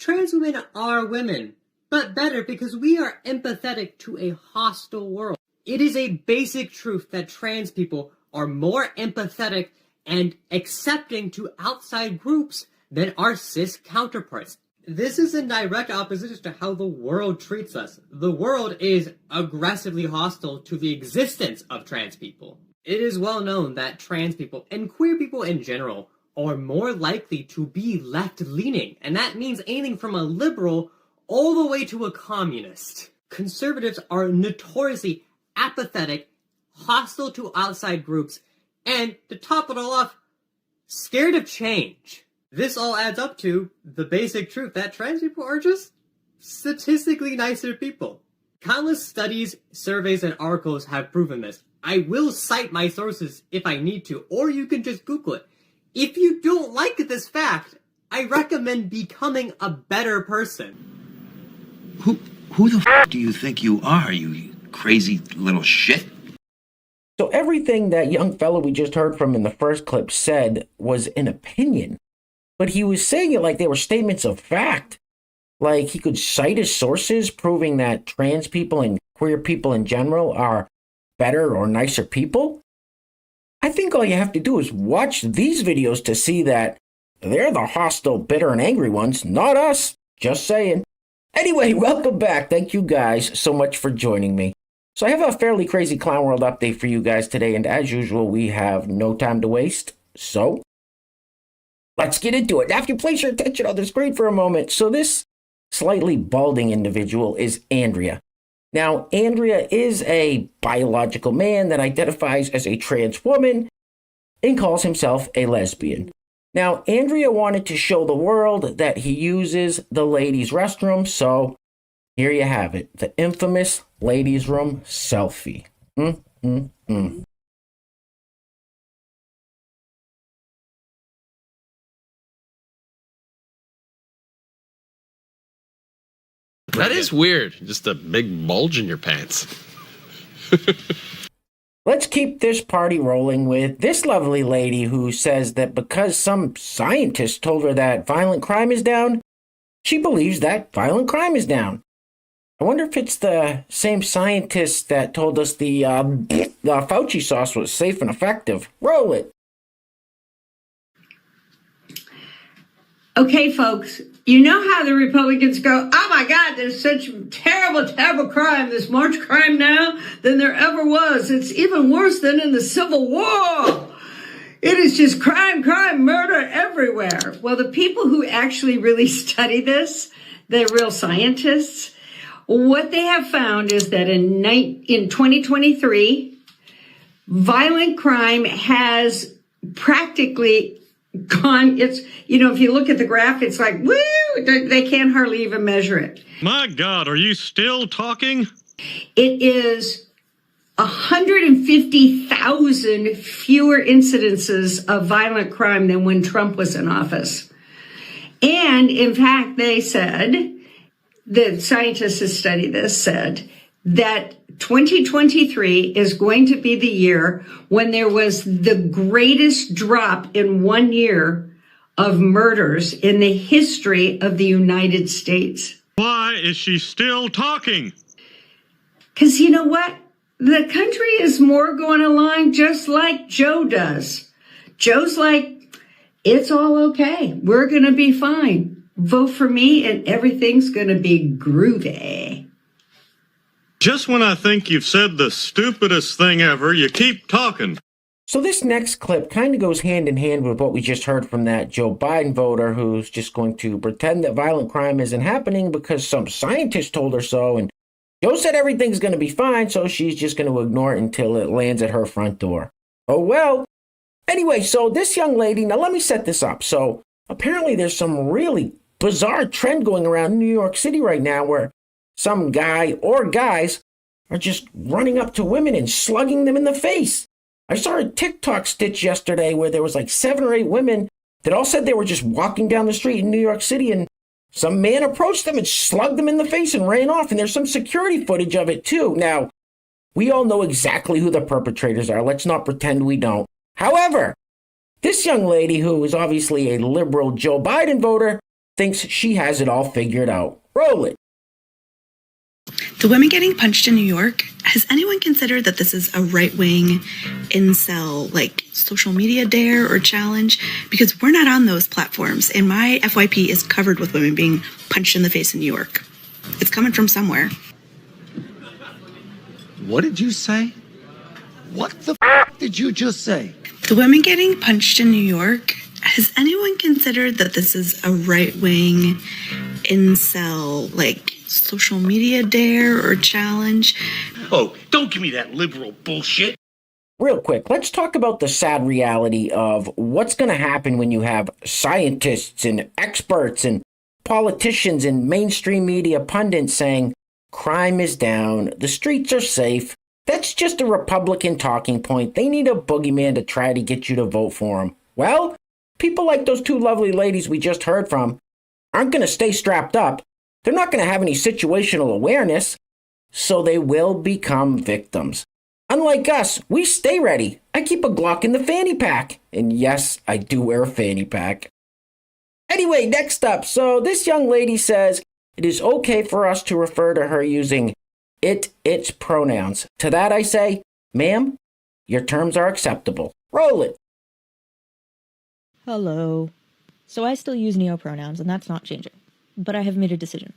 trans women are women, but better because we are empathetic to a hostile world. It is a basic truth that trans people are more empathetic and accepting to outside groups than our cis counterparts. This is in direct opposition to how the world treats us. The world is aggressively hostile to the existence of trans people. It is well known that trans people, and queer people in general, are more likely to be left-leaning, and that means anything from a liberal all the way to a communist. Conservatives are notoriously apathetic, hostile to outside groups, and, to top it all off, scared of change. This all adds up to the basic truth that trans people are just statistically nicer people. Countless studies, surveys, and articles have proven this. I will cite my sources if I need to, or you can just Google it. If you don't like this fact, I recommend becoming a better person. Who the f*** do you think you are, you crazy little shit? So everything that young fellow we just heard from in the first clip said was an opinion. But he was saying it like they were statements of fact. Like he could cite his sources proving that trans people and queer people in general are better or nicer people. I think all you have to do is watch these videos to see that they're the hostile, bitter, and angry ones, not us. Just saying. Anyway, welcome back. Thank you guys so much for joining me. So I have a fairly crazy Clown World update for you guys today, and as usual, we have no time to waste. So let's get into it. Now, if you place your attention on the screen for a moment. So this slightly balding individual is Andrea. Now, Andrea is a biological man that identifies as a trans woman and calls himself a lesbian. Now, Andrea wanted to show the world that he uses the ladies' restroom, so here you have it, the infamous ladies' room selfie. That is weird. Just a big bulge in your pants. Let's keep this party rolling with this lovely lady who says that because some scientist told her that violent crime is down, she believes that violent crime is down. I wonder if it's the same scientist that told us the Fauci sauce was safe and effective. Roll it. Okay, folks, you know how the Republicans go, oh my God, there's such terrible, terrible crime, there's more crime now than there ever was. It's even worse than in the Civil War. It is just crime, murder everywhere. Well, the people who actually really study this, they're real scientists. What they have found is that in 2023, violent crime has practically gone, if you look at the graph, it's like, woo, they can't hardly even measure it. My God, are you still talking? It is 150,000 fewer incidences of violent crime than when Trump was in office. And in fact, they said, the scientists who studied this said that 2023 is going to be the year when there was the greatest drop in 1 year of murders in the history of the United States. Why is she still talking? Because you know what? The country is more going along just like Joe does. Joe's like, it's all okay. We're going to be fine. Vote for me and everything's going to be groovy. Just when I think you've said the stupidest thing ever, you keep talking. So this next clip kind of goes hand in hand with what we just heard from that Joe Biden voter who's just going to pretend that violent crime isn't happening because some scientist told her so, and Joe said everything's going to be fine, so she's just going to ignore it until it lands at her front door. Oh well. Anyway, so this young lady, now let me set this up. So apparently there's some really bizarre trend going around New York City right now where some guy or guys are just running up to women and slugging them in the face. I saw a TikTok stitch yesterday where there was like 7 or 8 women that all said they were just walking down the street in New York City and some man approached them and slugged them in the face and ran off. And there's some security footage of it too. Now, we all know exactly who the perpetrators are. Let's not pretend we don't. However, this young lady who is obviously a liberal Joe Biden voter thinks she has it all figured out. Roll it. The women getting punched in New York, has anyone considered that this is a right-wing incel, like social media dare or challenge? Because we're not on those platforms, and my FYP is covered with women being punched in the face in New York. It's coming from somewhere. What did you say? What the did you just say? The women getting punched in New York, has anyone considered that this is a right-wing incel, like social media dare or challenge? Oh, don't give me that liberal bullshit. Real quick, let's talk about the sad reality of what's going to happen when you have scientists and experts and politicians and mainstream media pundits saying crime is down, the streets are safe. That's just a Republican talking point. They need a boogeyman to try to get you to vote for them. Well, people like those two lovely ladies we just heard from aren't going to stay strapped up. They're not going to have any situational awareness, so they will become victims. Unlike us, we stay ready. I keep a Glock in the fanny pack. And yes, I do wear a fanny pack. Anyway, next up. So this young lady says it is okay for us to refer to her using its pronouns. To that I say, ma'am, your terms are acceptable. Roll it. Hello. So I still use neopronouns, and that's not changing. But I have made a decision,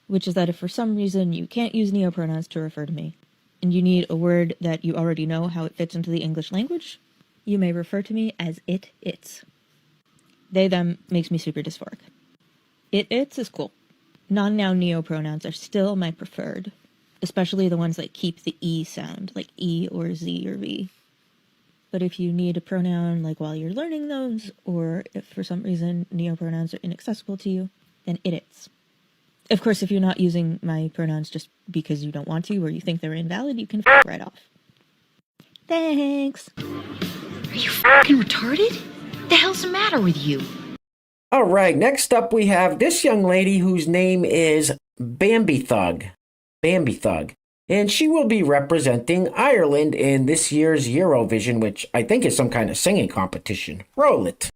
which is that if for some reason you can't use neopronouns to refer to me, and you need a word that you already know how it fits into the English language, you may refer to me as its. They, them makes me super dysphoric. Its is cool. Non-noun neopronouns are still my preferred, especially the ones that keep the E sound, like E or Z or V. But if you need a pronoun like while you're learning those, or if for some reason neopronouns are inaccessible to you, then its. Of course, if you're not using my pronouns just because you don't want to or you think they're invalid, you can right off. Thanks. Are you fucking retarded? The hell's the matter with you? All right, next up we have this young lady whose name is Bambi Thug. Bambi Thug. And she will be representing Ireland in this year's Eurovision, which I think is some kind of singing competition. Roll it.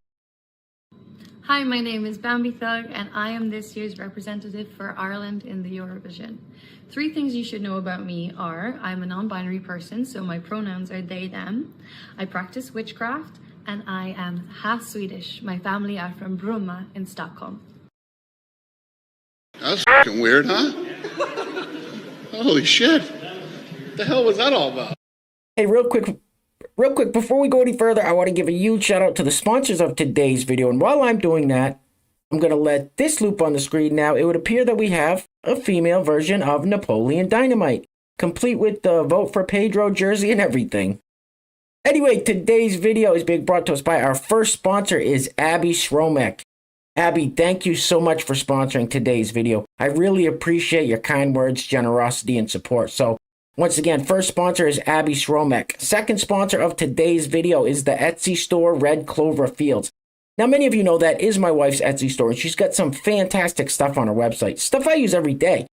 Hi, my name is Bambi Thug, and I am this year's representative for Ireland in the Eurovision. 3 things you should know about me are, I'm a non-binary person, so my pronouns are they, them. I practice witchcraft, and I am half Swedish. My family are from Bromma in Stockholm. That's fucking weird, huh? Holy shit. What the hell was that all about? Hey, real quick, before we go any further, I want to give a huge shout out to the sponsors of today's video. And while I'm doing that, I'm going to let this loop on the screen now. It would appear that we have a female version of Napoleon Dynamite, complete with the Vote for Pedro jersey and everything. Anyway, today's video is being brought to us by our first sponsor is Abby Schromek. Abby, thank you so much for sponsoring today's video. I really appreciate your kind words, generosity, and support. So, once again, first sponsor is Abby Schromek. Second sponsor of today's video is the Etsy store Red Clover Fields. Now, many of you know that is my wife's Etsy store, and she's got some fantastic stuff on her website. Stuff I use every day.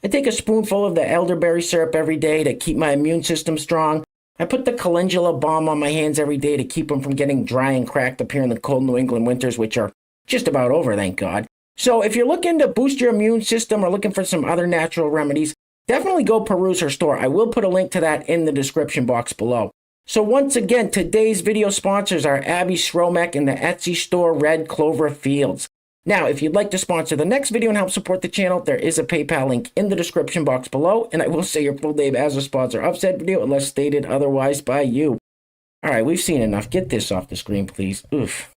I take a spoonful of the elderberry syrup every day to keep my immune system strong. I put the calendula balm on my hands every day to keep them from getting dry and cracked up here in the cold New England winters, which are just about over, thank God. So if you're looking to boost your immune system or looking for some other natural remedies, definitely go peruse her store. I will put a link to that in the description box below. So once again, today's video sponsors are Abby Schromek and the Etsy store Red Clover Fields. Now, if you'd like to sponsor the next video and help support the channel, there is a PayPal link in the description box below, and I will say your full name as a sponsor of said video unless stated otherwise by you. All right, we've seen enough. Get this off the screen, please. Oof.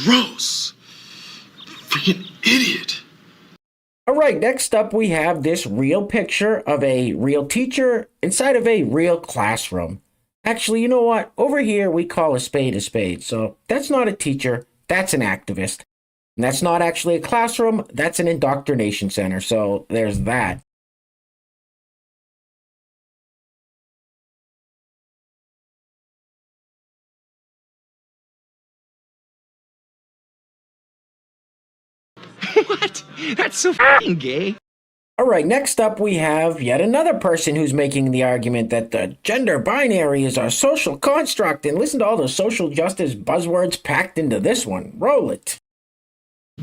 Gross. Freaking idiot. All right, next up we have this real picture of a real teacher inside of a real classroom. Actually, you know what? Over here we call a spade, so that's not a teacher, that's an activist. And that's not actually a classroom, that's an indoctrination center, so there's that. What? That's so f***ing gay. All right, next up we have yet another person who's making the argument that the gender binary is a social construct. And listen to all the social justice buzzwords packed into this one. Roll it.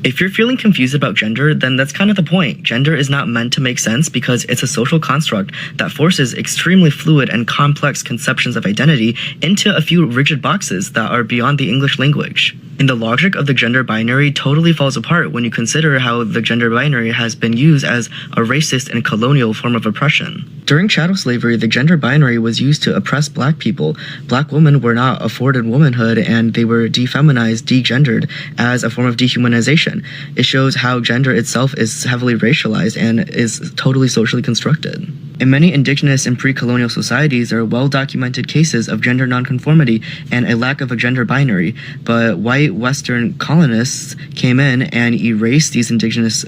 If you're feeling confused about gender, then that's kind of the point. Gender is not meant to make sense because it's a social construct that forces extremely fluid and complex conceptions of identity into a few rigid boxes that are beyond the English language. And the logic of the gender binary totally falls apart when you consider how the gender binary has been used as a racist and colonial form of oppression. During chattel slavery, the gender binary was used to oppress black people. Black women were not afforded womanhood and they were defeminized, degendered as a form of dehumanization. It shows how gender itself is heavily racialized and is totally socially constructed. In many indigenous and pre-colonial societies, there are well-documented cases of gender nonconformity and a lack of a gender binary, but white Western colonists came in and erased these indigenous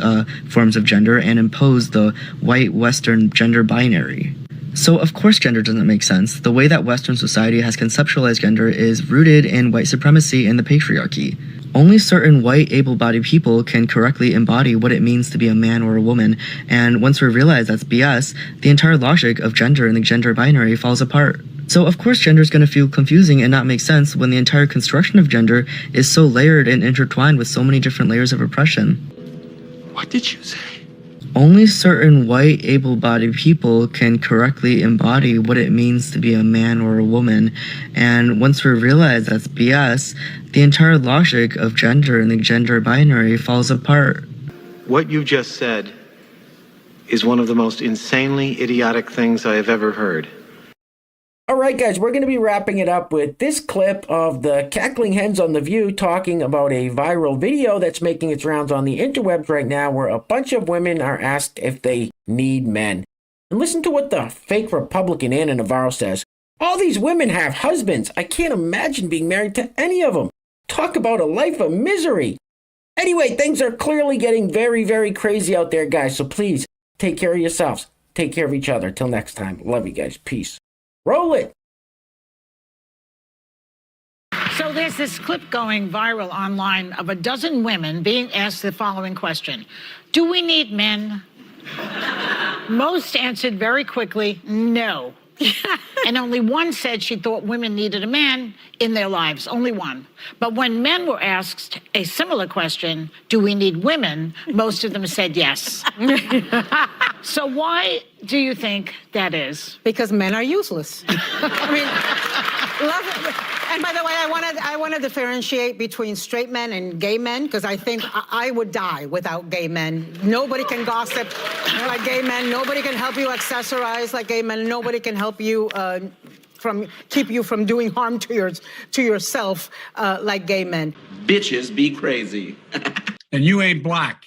forms of gender and imposed the white Western gender binary. So of course gender doesn't make sense. The way that Western society has conceptualized gender is rooted in white supremacy and the patriarchy. Only certain white, able-bodied people can correctly embody what it means to be a man or a woman, and once we realize that's BS, the entire logic of gender and the gender binary falls apart. So of course gender is going to feel confusing and not make sense when the entire construction of gender is so layered and intertwined with so many different layers of oppression. What did you say? Only certain white, able-bodied people can correctly embody what it means to be a man or a woman, and once we realize that's BS, the entire logic of gender and the gender binary falls apart. What you just said is one of the most insanely idiotic things I have ever heard. All right, guys, we're going to be wrapping it up with this clip of the cackling hens on The View talking about a viral video that's making its rounds on the interwebs right now where a bunch of women are asked if they need men. And listen to what the fake Republican Anna Navarro says. All these women have husbands. I can't imagine being married to any of them. Talk about a life of misery. Anyway, things are clearly getting very, very crazy out there, guys. So please take care of yourselves. Take care of each other. Till next time. Love you guys. Peace. Roll it. So there's this clip going viral online of a dozen women being asked the following question. Do we need men? Most answered very quickly, no. And only one said she thought women needed a man in their lives, only one. But when men were asked a similar question, do we need women, most of them said yes. So why do you think that is? Because men are useless. I mean, and by the way, I want to differentiate between straight men and gay men, because I think I would die without gay men. Nobody can gossip like gay men. Nobody can help you accessorize like gay men. Nobody can help you keep you from doing harm to yourself like gay men. Bitches be crazy. And you ain't black.